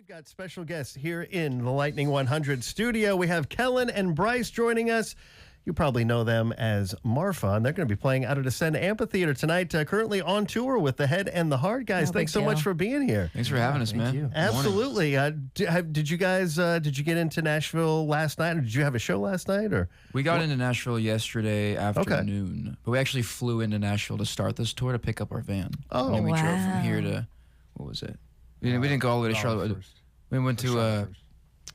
We've got special guests here in the Lightning 100 studio. We have Kellen and Bryce joining us. You probably know them as Marfa, and they're going to be playing out at Ascend Amphitheater tonight, currently on tour with the Head and the Heart. Guys, thanks so much for being here. Thanks for having us, man. You. Absolutely. Did you guys, did you get into Nashville last night, or did you have a show last night? Or We got into Nashville yesterday afternoon, but we actually flew into Nashville to start this tour to pick up our van. Oh, and we drove from here to, what was it? We didn't go all the way to Charlotte. We went to,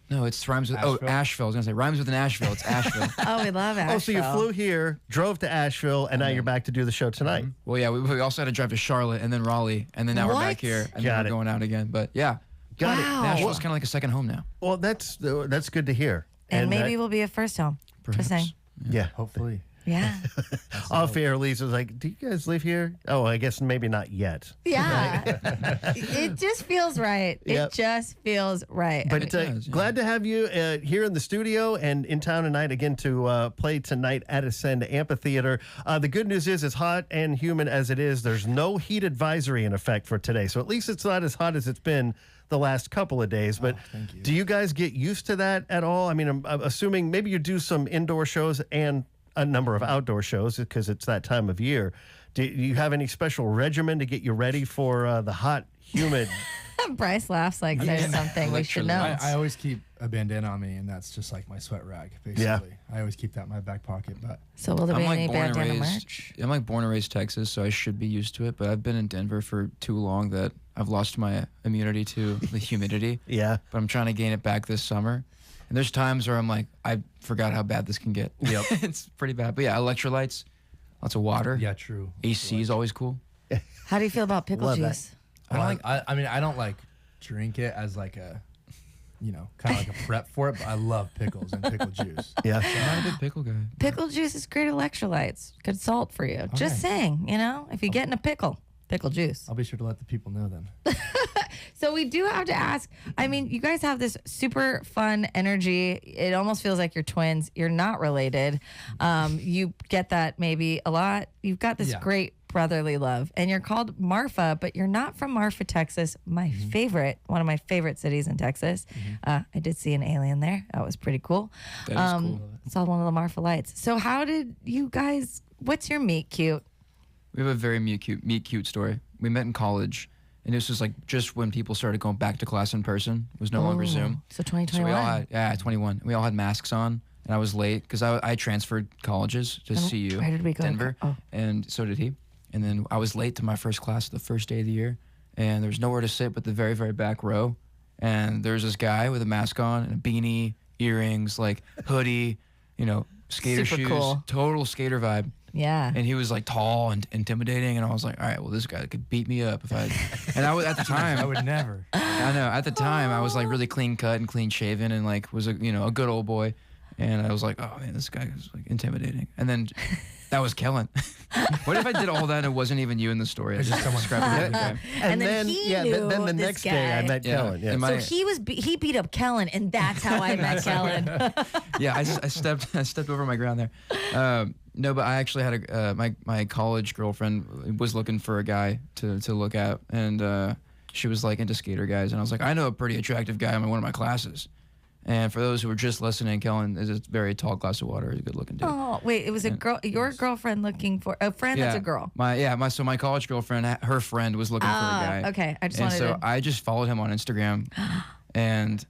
no, it's rhymes with, Asheville. I was going to say, rhymes with Nashville. It's Asheville. Oh, we love Asheville. Oh, so you flew here, drove to Asheville, and now you're back to do the show tonight. Well, yeah, we also had to drive to Charlotte and then Raleigh, and then now we're back here, and then we're going out again. But yeah, Got it. Nashville's kind of like a second home now. Well, that's good to hear. And maybe we'll be a first home. Perhaps. Just saying. Yeah. Hopefully. Yeah. Off air, Lisa's like, do you guys live here? Oh, I guess maybe not yet. Yeah. It just feels right. Yep. It just feels right. But glad to have you here in the studio and in town tonight again to play tonight at Ascend Amphitheater. The good news is, as hot and humid as it is, there's no heat advisory in effect for today. So at least it's not as hot as it's been the last couple of days. But do you guys get used to that at all? I mean, I'm assuming maybe you do some indoor shows and a number of outdoor shows because it's that time of year. Do you have any special regimen to get you ready for the hot, humid? Bryce laughs like there's something we should know. I always keep a bandana on me, and that's just like my sweat rag, basically. Yeah. I always keep that in my back pocket. But So will there be any bandana merch? I'm like born and raised Texas, so I should be used to it. But I've been in Denver for too long that I've lost my immunity to the humidity. Yeah. But I'm trying to gain it back this summer. And there's times where I'm like, I forgot how bad this can get. Yep. It's pretty bad. But yeah, electrolytes, lots of water. yeah, true. AC is always cool. How do you feel about pickle Love that. juice? I mean, I don't like drink it as like a, kind of like a prep for it, but I love pickles and pickle juice. Yeah. I'm not a big pickle guy. Pickle juice is great electrolytes. Good salt for you. Just saying, if you get in a pickle juice. I'll be sure to let the people know then. So we do have to ask, I mean, you guys have this super fun energy. It almost feels like you're twins. You're not related. You get that maybe a lot. You've got this great brotherly love. And you're called Marfa, but you're not from Marfa, Texas. My favorite, one of my favorite cities in Texas. I did see an alien there. That was pretty cool. That is cool. Saw one of the Marfa lights. So how did you guys, what's your meet cute? We have a very meet cute story. We met in college, and this was like just when people started going back to class in person. It was no longer Zoom. So 2021. So we all had, 21. We all had masks on, and I was late because I transferred colleges to CU, where did we go? Denver, Oh. and so did he. And then I was late to my first class the first day of the year, and there was nowhere to sit but the very, very back row. And there's this guy with a mask on and a beanie, earrings, like hoodie, skater Super shoes, cool. total skater vibe. Yeah. And he was like tall and intimidating, and I was like, all right, well, this guy could beat me up if I. And I was at the time. I would never. I know. At the time, I was like really clean cut and clean shaven, and like was a good old boy. And I was like, oh man, this guy was like intimidating. And then that was Kellen. What if I did all that and it wasn't even you in the story? I just described it. Okay. And then he knew then the this next day I guy. met Kellen. Yeah. So he beat up Kellen, and that's how I met Kellen. Yeah, I stepped over my ground there. No, but I actually had my college girlfriend was looking for a guy to look at, and she was like into skater guys, and I was like, I know a pretty attractive guy in one of my classes. And for those who were just listening, Kellen is a very tall glass of water. He's a good looking dude. Oh, wait, it was a girl, your girlfriend looking for a friend that's a girl. My college girlfriend, her friend was looking for a guy. Okay, I just and wanted so to. I just followed him on Instagram, and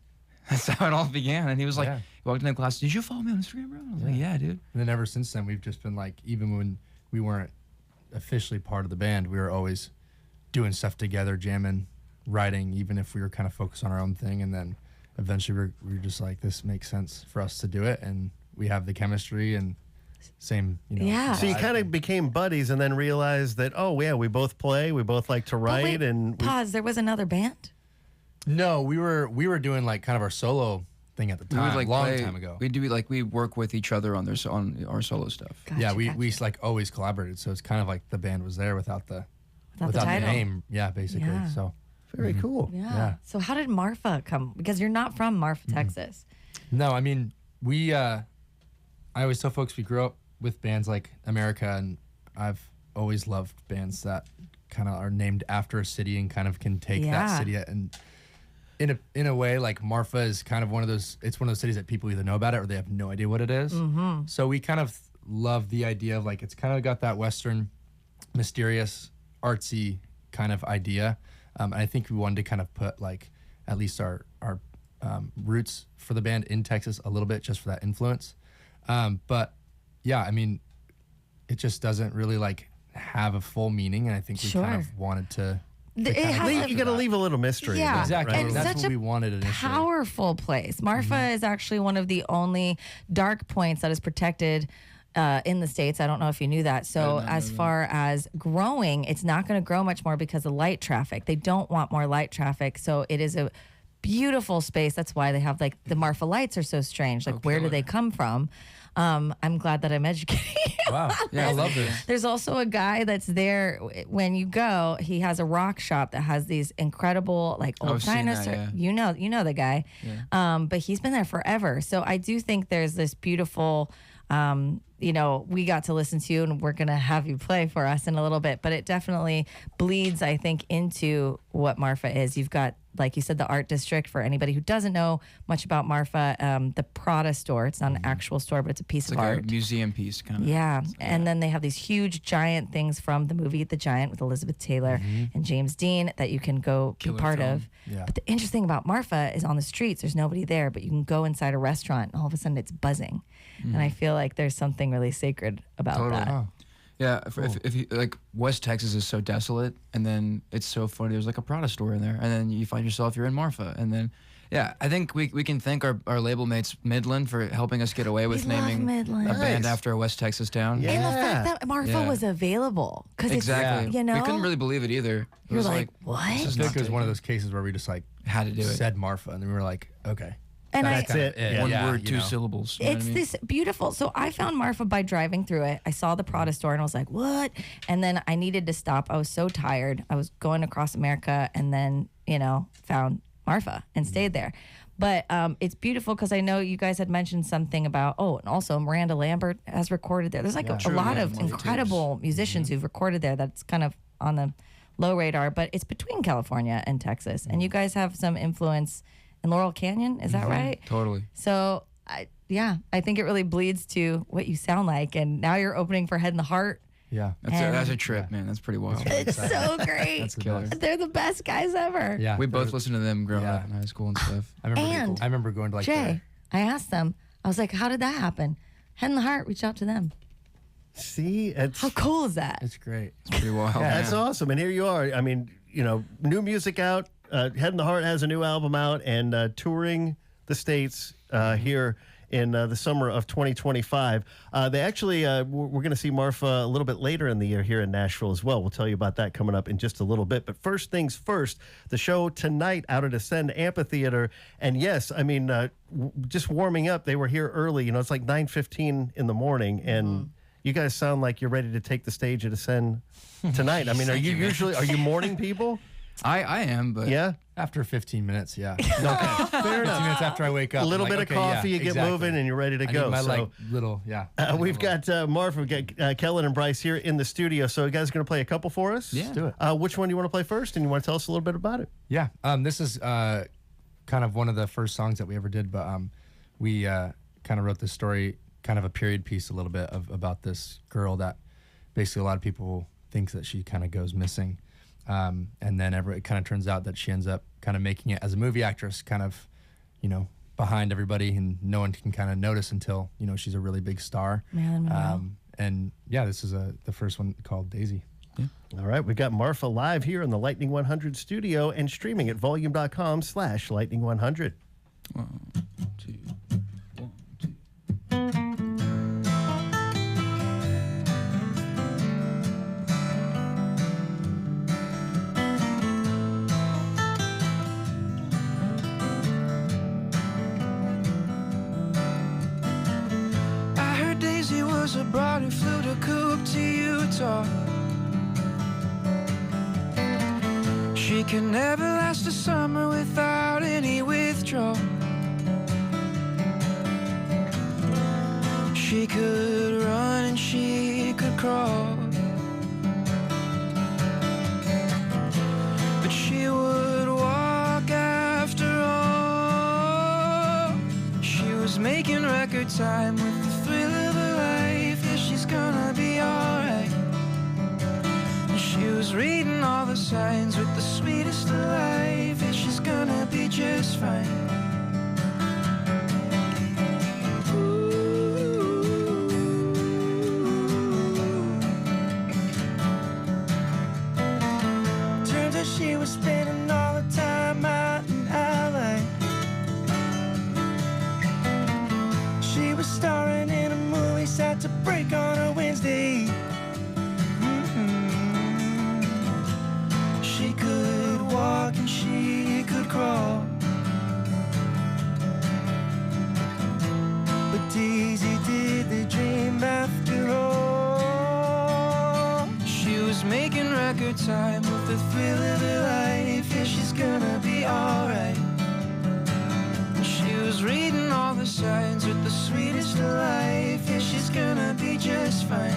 that's how it all began. And he was like, he walked into class, did you follow me on Instagram, bro? I was like, yeah, dude. And then ever since then, we've just been like, even when we weren't officially part of the band, we were always doing stuff together, jamming, writing, even if we were kind of focused on our own thing. And then eventually we were just like, this makes sense for us to do it. And we have the chemistry and same, Yeah. So you kind of became buddies and then realized that, oh, yeah, we both play, we both like to write. Pause, there was another band? No, we were doing like kind of our solo thing at the time, long time ago. We work with each other on our solo stuff. Gotcha, we like always collaborated. So it's kind of like the band was there without the title. name. Yeah, basically. Yeah. So Very cool. Yeah. So how did Marfa come? Because you're not from Marfa, Texas. No, I mean, I always tell folks we grew up with bands like America, and I've always loved bands that kind of are named after a city and kind of can take that city and in a way, like Marfa is kind of one of those. It's one of those cities that people either know about it or they have no idea what it is. So we kind of love the idea of like it's kind of got that Western, mysterious, artsy kind of idea. And I think we wanted to kind of put like at least our roots for the band in Texas a little bit, just for that influence. But yeah, I mean, it just doesn't really like have a full meaning, and I think we kind of wanted to. It has You got to leave a little mystery. Yeah, Exactly. and That's such what a we wanted initially. powerful place. Marfa is actually one of the only dark points that is protected in the States. I don't know if you knew that. So as far as growing, it's not going to grow much more because of light traffic. They don't want more light traffic. So it is a beautiful space. That's why they have like the Marfa lights are so strange. Like where do they come from? I'm glad that I'm educating. Wow. Yeah, I love this. There's also a guy that's there when you go. He has a rock shop that has these incredible like old I've seen that, dinosaurs. yeah. You know the guy. Yeah. But he's been there forever. So I do think there's this beautiful. We got to listen to you, and we're gonna have you play for us in a little bit. But it definitely bleeds, I think, into what Marfa is. You've got, like you said, the art district. For anybody who doesn't know much about Marfa, the Prada store. It's not an actual store, but it's a piece It's of like art. a museum piece kind of. Yeah. And then they have these huge giant things from the movie The Giant with Elizabeth Taylor and James Dean that you can go Killer be part film. of. Yeah. But the interesting about Marfa is on the streets, there's nobody there, but you can go inside a restaurant and all of a sudden it's buzzing. And I feel like there's something really sacred about Totally. that. Oh. Yeah, if you like, West Texas is so desolate, and then it's so funny. There's like a Prada store in there, and then you find yourself you're in Marfa, and then yeah, I think we can thank our label mates Midland for helping us get away with love naming Midland. a band Nice. after a West Texas town. Yeah. And the fact that Marfa Yeah. was available. Because Exactly. it's, you know, we couldn't really believe it either. It you're was like, what? this I is feel not like it was one of taken. those cases where we just like Had to do it. said Marfa, and then we were like, okay. And That's I- kind of That's it. One Yeah, word, you two know. syllables. You know what It's I mean? this beautiful. So I found Marfa by driving through it. I saw the Prada store and I was like, what? And then I needed to stop. I was so tired. I was going across America and then, found Marfa and stayed there. But it's beautiful because I know you guys had mentioned something about, and also Miranda Lambert has recorded there. There's like a True, lot yeah, of Marfa incredible musicians who've recorded there that's kind of on the low radar, but it's between California and Texas. And you guys have some influence in Laurel Canyon. Is that right? Totally. So, I think it really bleeds to what you sound like. And now you're opening for Head and the Heart. Yeah. That's a trip, man. That's pretty wild. It's so great. That's the killer. best. They're the best guys ever. Yeah. We both listened to them growing Yeah. up in high school and stuff. I remember going to like Jay, I asked them, I was like, how did that happen? Head and the Heart reached out to them. See, it's How cool is that? it's great. It's pretty wild. that's awesome. And here you are. I mean, new music out. Head and the Heart has a new album out and touring the States here in the summer of 2025. They actually, we're going to see Marfa a little bit later in the year here in Nashville as well. We'll tell you about that coming up in just a little bit. But first things first, the show tonight out at Ascend Amphitheater. And yes, I mean, just warming up, they were here early. It's like 9:15 in the morning. And you guys sound like you're ready to take the stage at Ascend tonight. I mean, are you morning people? I am, but Yeah? After 15 minutes, yeah. Okay, fair 15 enough. minutes after I wake up. A little I'm bit like, of okay, coffee, yeah, you get exactly. moving, and you're ready to I go. need my So little, yeah. we've got Marfa, we've got Kellen and Bryce here in the studio. So you guys are going to play a couple for us? Yeah. Let's do it. Which one do you want to play first? And you want to tell us a little bit about it? Yeah, this is kind of one of the first songs that we ever did, but we kind of wrote this story, kind of a period piece a little bit about this girl that basically a lot of people think that she kind of goes missing. And then it kind of turns out that she ends up kind of making it as a movie actress, kind of, behind everybody, and no one can kind of notice until, she's a really big star. Marilyn Monroe. And yeah, this is the first one called Daisy. All right, we've got Marfa live here in the Lightning 100 studio and streaming at volume.com/lightning100. 1, 2, 1, 2. I heard Daisy was a broad who flew to Coop to Utah. She could never last a summer without any withdrawal. She could run and she could crawl, but she would walk after record time with the thrill of her life. Yeah, she's gonna be alright. And she was reading all the signs with the sweetest of life. Yeah, she's gonna be just fine. Turns out she was spending all the time out in LA. She was starring in a movie set to break on a Wednesday. She could walk and she could crawl, but Daisy did the dream after all. She was making record time with the thrill of her life. Yeah, she's gonna be alright. She was reading all the signs with the sweetest of life. Yeah, she's gonna be just fine.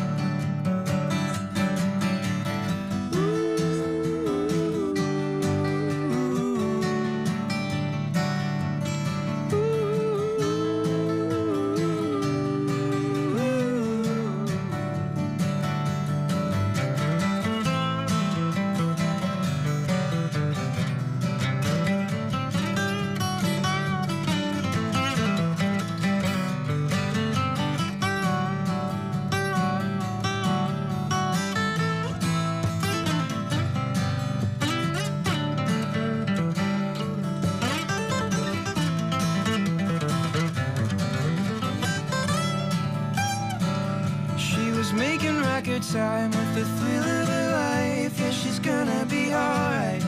Making record time with the thrill of her life. Yeah, she's gonna be alright.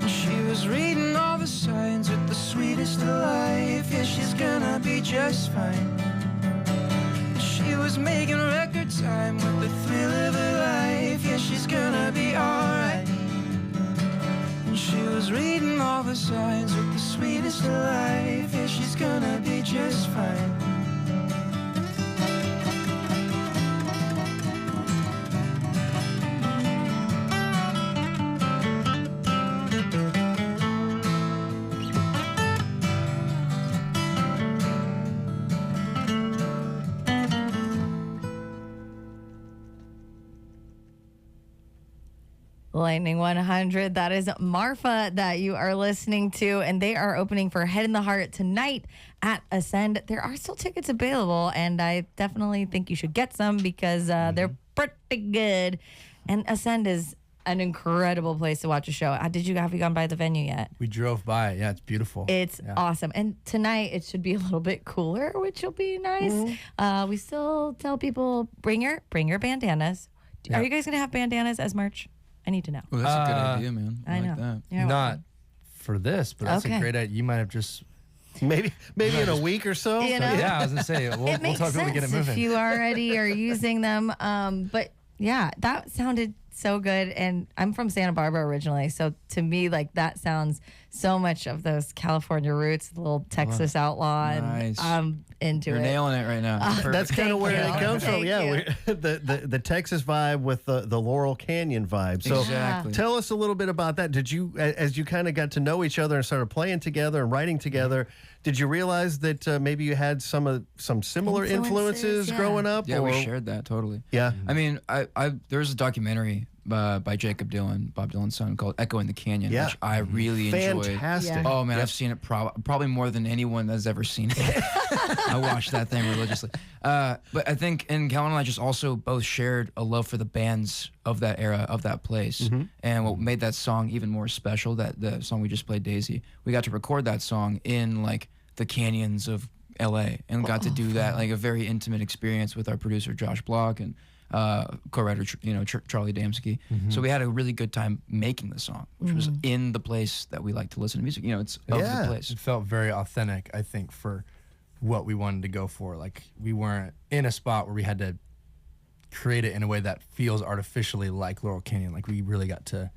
She was reading all the signs with the sweetest of life. Yeah, she's gonna be just fine. She was making record time with the thrill of her life. Yeah, she's gonna be alright. She was reading all the signs with the sweetest of life. Yeah, she's gonna be just fine. Lightning 100. That is Marfa that you are listening to, and they are opening for Head in the Heart tonight at Ascend. There are still tickets available, and I definitely think you should get some because they're pretty good. And Ascend is an incredible place to watch a show. Have you gone by the venue yet? We drove by. Yeah, it's beautiful. It's awesome. And tonight it should be a little bit cooler, which will be nice. We still tell people bring your bandanas. Are you guys gonna have bandanas as merch? I need to know. Well, that's a good idea, man. I know. Like that. You're Not welcome. for this, but that's Okay. a great idea. You might have just. Maybe in a week or so. You know? Yeah, I was gonna say we'll It makes talk about sense get it moving. if you already are using them. But yeah, that sounded so good. And I'm from Santa Barbara originally, so to me, like that sounds so much of those California roots, the little Texas outlaw, Nice. and I'm into You're it. nailing it right now. That's kind of Thank where you. it comes from. Thank Yeah, you. the Texas vibe with the Laurel Canyon vibe. So Exactly. tell us a little bit about that. Did you, as you kind of got to know each other and started playing together and writing together, did you realize that maybe you had some similar influences Yeah. growing up? Yeah, or- we shared that totally. Yeah. I mean, there's a documentary by Jacob Dylan, Bob Dylan's son, called "Echo in the Canyon," Yeah. which I really enjoyed. Fantastic. Yeah. Oh man, I've seen it probably more than anyone has ever seen it. I watched that thing religiously. But I think, and Calvin and I just also both shared a love for the bands of that era, of that place. And what made that song even more special, that the song we just played, Daisy, we got to record that song in like the canyons of LA and got to do that, like a very intimate experience with our producer, Josh Block, and co-writer, Charlie Damsky. So we had a really good time making the song, which was in the place that we like to listen to music. It's of Yeah. the place. It felt very authentic, I think, for what we wanted to go for. Like, we weren't in a spot where we had to create it in a way that feels artificially like Laurel Canyon. Like, we really got to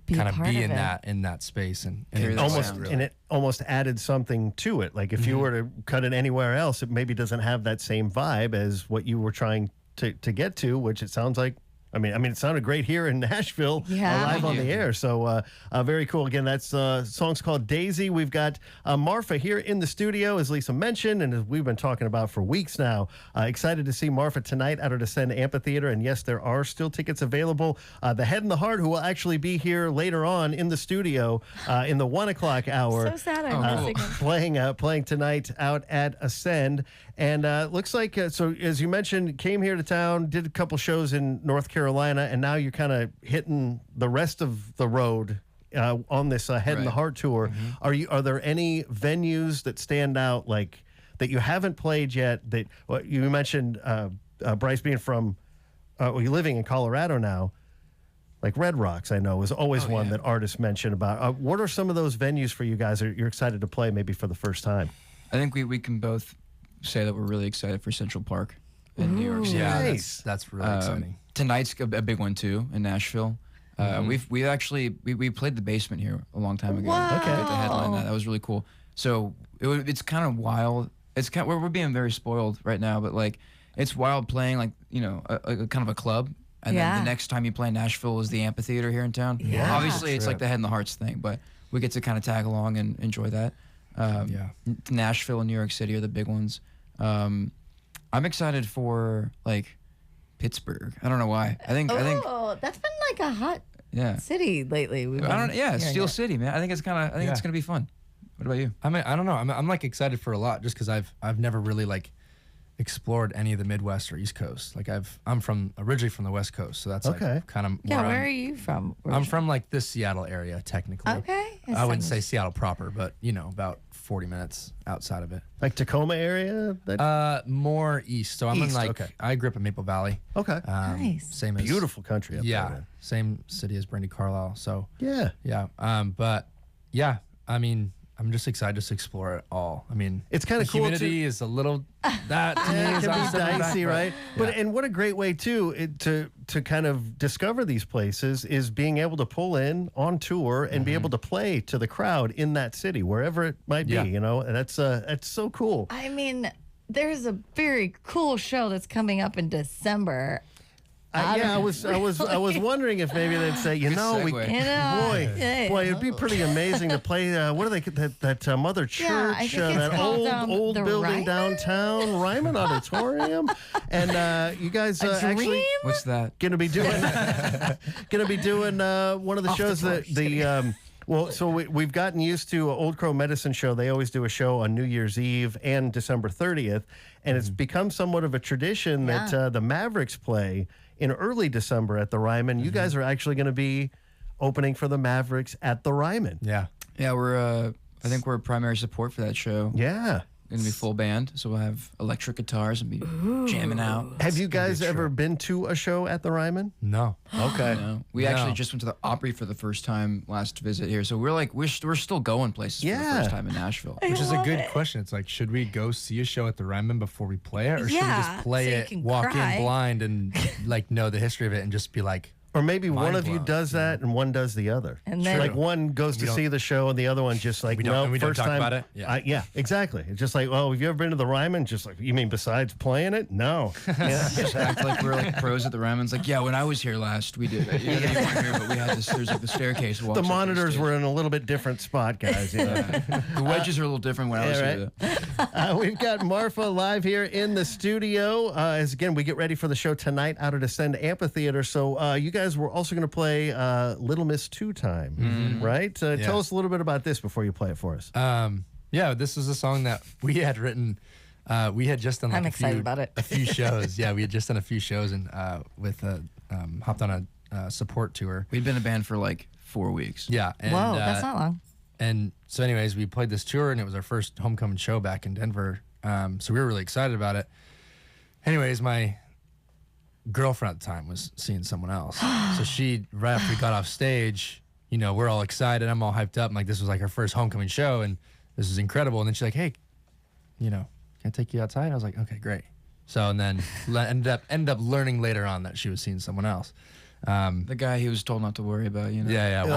Be kind of part be of in it. that space and Carry that Almost, sound, and it almost added something to it. Like if you were to cut it anywhere else, it maybe doesn't have that same vibe as what you were trying to get to, which it sounds like I mean, it sounded great here in Nashville, Yeah. live on the air. So very cool. Again, that's song's called Daisy. We've got Marfa here in the studio, as Lisa mentioned, and as we've been talking about for weeks now. Excited to see Marfa tonight at our Ascend Amphitheater. And yes, there are still tickets available. The Head and the Heart, who will actually be here later on in the studio in the 1 o'clock hour. So sad I'm missing him. Playing tonight out at Ascend. And looks like, so as you mentioned, came here to town, did a couple shows in North Carolina, and now you're kind of hitting the rest of the road on this Head and the Heart tour. Are there any venues that stand out, like that you haven't played yet? That you mentioned, Bryce being from, you're living in Colorado now. Like Red Rocks, I know, is always one that artists mention about. What are some of those venues for you guys that you're excited to play maybe for the first time? I think we can both say that we're really excited for Central Park in New York City. Yeah, Nice. that's really exciting. Tonight's a big one too in Nashville. We actually played the Basement here a long time ago. Wow. Okay, the headline that was really cool. So it's kind of wild. We're being very spoiled right now, but like it's wild playing like a kind of a club. And then the next time you play in Nashville is the amphitheater here in town. Yeah. Obviously, it's like the Head and the Hearts thing, but we get to kind of tag along and enjoy that. Nashville and New York City are the big ones. I'm excited for like Pittsburgh. I don't know why. I think That's been like a hot city lately. Steel City, man. I think it's gonna be fun. What about you? I mean, I don't know. I'm like excited for a lot just because I've never really like explored any of the Midwest or East Coast. Like I'm originally from the West Coast, so that's like kind of where are you from? I'm from like the Seattle area technically. Okay. I wouldn't say Seattle proper, but about 40 minutes outside of it. Like Tacoma area? More east. So I'm in East, like okay. I grew up in Maple Valley. Okay. Nice. Same as Beautiful country up there. Same city as Brandy Carlisle. So Yeah. but yeah, I mean, I'm just excited to explore it all. I mean, It's kinda the cool, humidity is a little that to me It is can be upsetting back, dicey, but- right? But and what a great way too to kind of discover these places is being able to pull in on tour and be able to play to the crowd in that city, wherever it might be. And that's so cool. I mean, there's a very cool show that's coming up in December. I was wondering if maybe they'd say, Good segue. boy, it'd be pretty amazing to play. What are they? That Mother Church, I think it's that called, old the building Ryman? downtown, Ryman Auditorium, and you guys actually What's that? gonna be doing one of the shows that the. Well, so we've gotten used to Old Crow Medicine Show. They always do a show on New Year's Eve and December 30th, and it's become somewhat of a tradition that the Mavericks play in early December at the Ryman. You guys are actually going to be opening for the Mavericks at the Ryman. Yeah. Yeah, I think we're primary support for that show. Yeah. Gonna be full band, so we'll have electric guitars and be jamming out. Have you guys ever been to a show at the Ryman? No. Okay. We actually just went to the Opry for the first time last visit here, so we're still going places for the first time in Nashville. Which is a good question. It's like, should we go see a show at the Ryman before we play it, or should we just play so you it, can walk cry. in blind, and like know the history of it, and just be like, Or maybe one of you blown, does that and one does the other. And then- like one goes to see the show and the other one just like, We don't- no, and we don't first talk time. about it? Yeah. Yeah, exactly. It's just like, well, have you ever been to the Ryman? Just like, you mean besides playing it? No. Yeah. Just act like we're like pros at the Ryman's. Like, yeah, when I was here last, we did it. You weren't here, but we had this. There's like the staircase. The monitors were in a little bit different spot, guys. You know? The wedges are a little different when I was here. We've got Marfa live here in the studio. As again, we get ready for the show tonight out at Ascend Amphitheater. So you guys were also going to play Little Miss Two Time, right? Tell us a little bit about this before you play it for us. yeah, this was a song that we had written. We had just done like I'm excited about it. a few shows. Yeah, we had just done a few shows and hopped on a support tour. We'd been a band for like 4 weeks. Yeah. And, Whoa, that's not long. And so anyways, we played this tour and it was our first homecoming show back in Denver. So we were really excited about it. Anyways, my girlfriend at the time was seeing someone else. So she, right after we got off stage, we're all excited. I'm all hyped up. I'm like, this was like our first homecoming show and this is incredible. And then she's like, hey, can I take you outside? I was like, okay, great. So and then ended up learning later on that she was seeing someone else. The guy he was told not to worry about, Yeah. One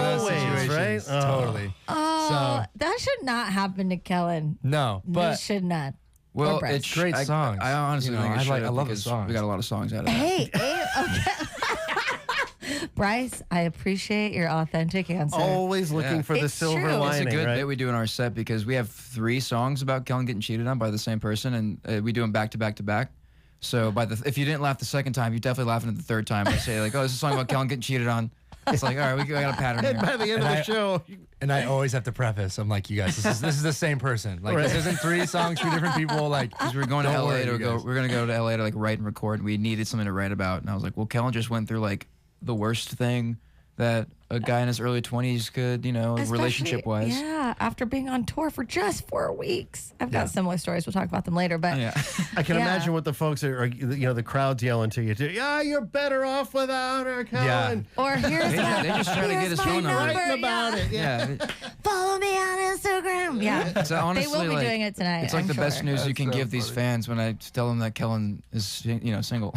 of those situations. Right? Totally. Oh, that should not happen to Kellen. No, It but should not. Well, breast. it's Great songs. I honestly You know, think it I should like- I have love the because songs. We got a lot of songs out of that. Hey, okay. Bryce, I appreciate your authentic answer. Always looking Yeah. for the It's silver true. It's a lining, It's a good right? bit we do in our set because we have 3 songs about Kellen getting cheated on by the same person, and we do them back to back to back. So if you didn't laugh the second time, you definitely laughing at the third time. I say like, oh, this is a song about Kellen getting cheated on. It's like, all right, we got a pattern And by here. the end of the show, And I always have to preface. I'm like, you guys, this is the same person. Like, this isn't 3 songs, 3 different people. Like, Because we were going to don't LA worry, to you go. guys. We're gonna go to LA to like write and record. And we needed something to write about, and I was like, well, Kellen just went through like the worst thing that a guy in his early 20s could, Especially- relationship wise. Yeah, after being on tour for just 4 weeks. I've got Yeah. similar stories. We'll talk about them later. But Yeah. I can Yeah. imagine what the folks are, the crowd's yelling to you. Yeah, you're better off without her, Kellen. or here's They just try to get his my phone number. Writing about it. Yeah. Yeah. Follow me on Instagram. Yeah. So honestly, They will be like, doing it tonight. It's like I'm the best sure. news you That's can so give these funny. fans when I tell them that Kellen is, single,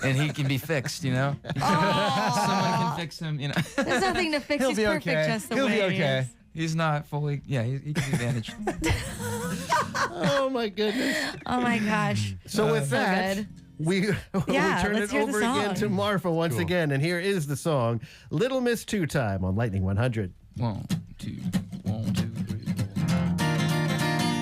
and he can be fixed. Someone can fix him. There's nothing to fix. He'll He's be perfect okay. just the He'll way be he okay. is. He's not fully. Yeah, he can be managed. Oh, my goodness. Oh my gosh. So with So that, good. we Yeah, turn let's it hear the over again song. to Marfa once Cool. again. And here is the song, Little Miss Two Time on Lightning 100. 1, 2, 1, 2, 3, 4.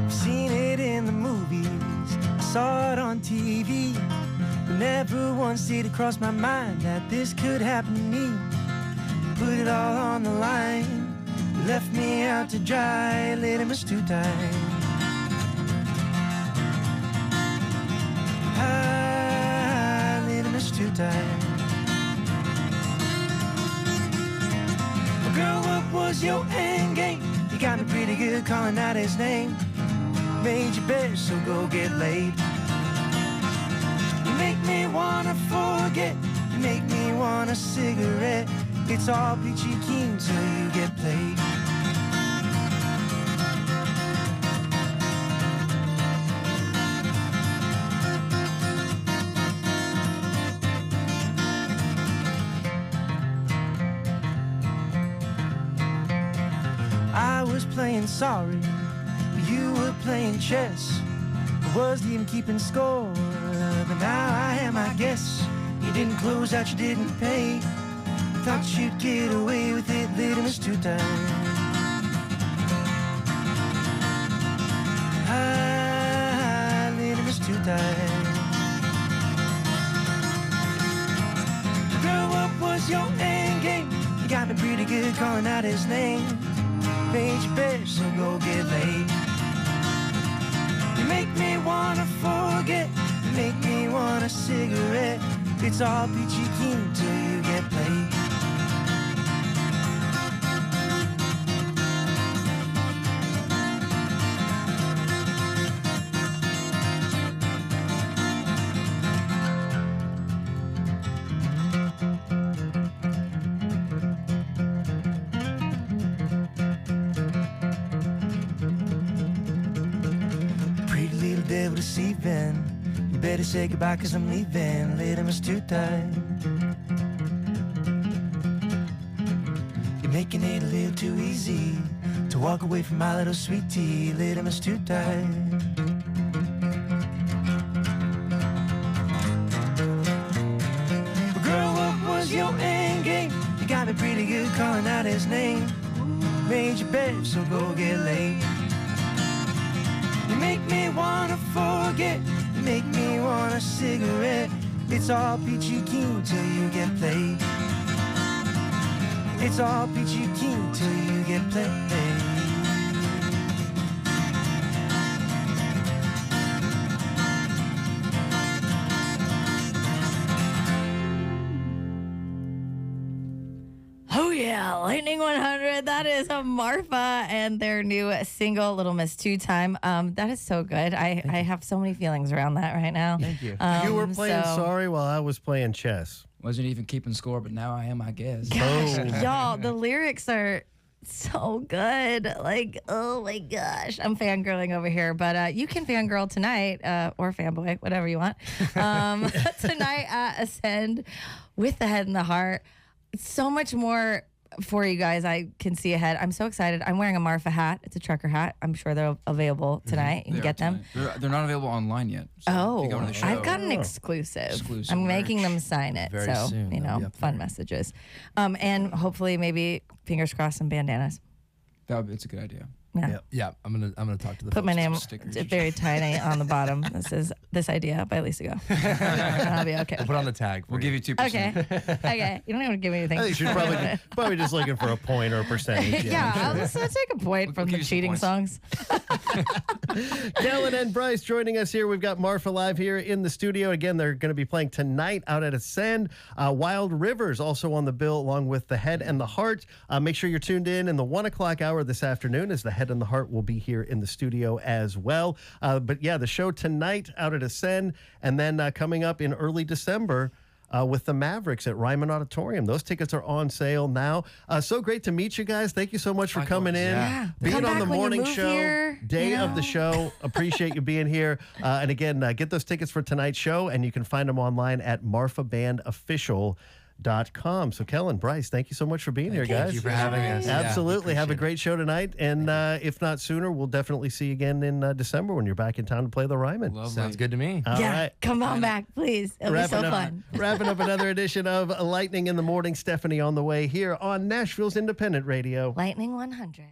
Seen it in the movies, I saw it on TV, but never once did it cross my mind that this could happen to me. Put it all on the line, you left me out to dry, little miss too tight. Ah, little miss too tight. Girl, what was your end game? You got me pretty good calling out his name. Made you better, so go get laid. You make me wanna forget. You make me want a cigarette. It's all peachy keen till you get played. I was playing sorry, you were playing chess. I wasn't even keeping score, but now I am, I guess. You didn't close out, you didn't pay. Thought you'd get away with it, little miss too tight. Ah, little miss too tight. Girl, what was your end game? You got me pretty good calling out his name. Made you better, so go get laid. You make me wanna forget. You make me want a cigarette. It's all peachy keen till you get played. Pretty little devil deceiving. You better say goodbye, cause I'm leaving. Little miss too tight. You're making it a little too easy to walk away from my little sweetie. Little miss too tight. But girl, what was your end game? You got me pretty good calling out his name. Made you better, so go get laid. You make me wanna forget. You make me want a cigarette. It's all peachy keen till you get played. It's all peachy keen till you get played. Oh yeah, Lightning 100. That is a Marfa and their new single, Little Miss Two Time. That is so good. I have so many feelings around that right now. Thank you. You were playing so- Sorry while I was playing chess. Wasn't even keeping score, but now I am, I guess. Gosh, y'all, the lyrics are so good. Like, oh my gosh. I'm fangirling over here, but you can fangirl tonight or fanboy, whatever you want. Tonight at Ascend with the Head and the Heart. It's so much more for you guys. I can see ahead. I'm so excited. I'm wearing a Marfa hat. It's a trucker hat. I'm sure they're available tonight. You can get them. They're not available online yet. So if you go to the show, I've got an exclusive. I'm merch. making them sign it. Very so, soon. you They'll be know, up fun there. messages. And hopefully maybe, fingers crossed, some bandanas. It's a good idea. Yeah. Yep. Yeah, I'm gonna talk to the Put my folks. name stickers. very tiny on the bottom. This is This Idea by Lisa Go. And I'll be okay. We'll put on the tag. We'll give you 2%. Okay. You don't even give me anything. I think she's probably just looking for a point or a percentage. Yeah, I'll just take a point from give the you some cheating points. songs. Kellen and Bryce joining us here. We've got Marfa live here in the studio. Again, they're going to be playing tonight out at Ascend. Wild Rivers also on the bill along with the Head and the Heart. Make sure you're tuned in the 1 o'clock hour this afternoon as the Head and the Heart will be here in the studio as well. But yeah, the show tonight out at Ascend, and then coming up in early December with the Mavericks at Ryman Auditorium. Those tickets are on sale now. So great to meet you guys. Thank you so much for coming in. Yeah. Being Come on back the when you morning move show, here, day you of the know? show. Appreciate you being here. And again, get those tickets for tonight's show, and you can find them online at marfabandofficial.com. So Kellen, Bryce, thank you so much for being here, guys. Thank you for having us. Absolutely. Yeah, Have a appreciate great show tonight. And if not sooner, we'll definitely see you again in December when you're back in town to play the Ryman. it. Sounds good to me. All Yeah, right. come on back, please. It'll be so fun. Wrapping up another edition of Lightning in the Morning. Stephanie on the way here on Nashville's Independent Radio. Lightning 100.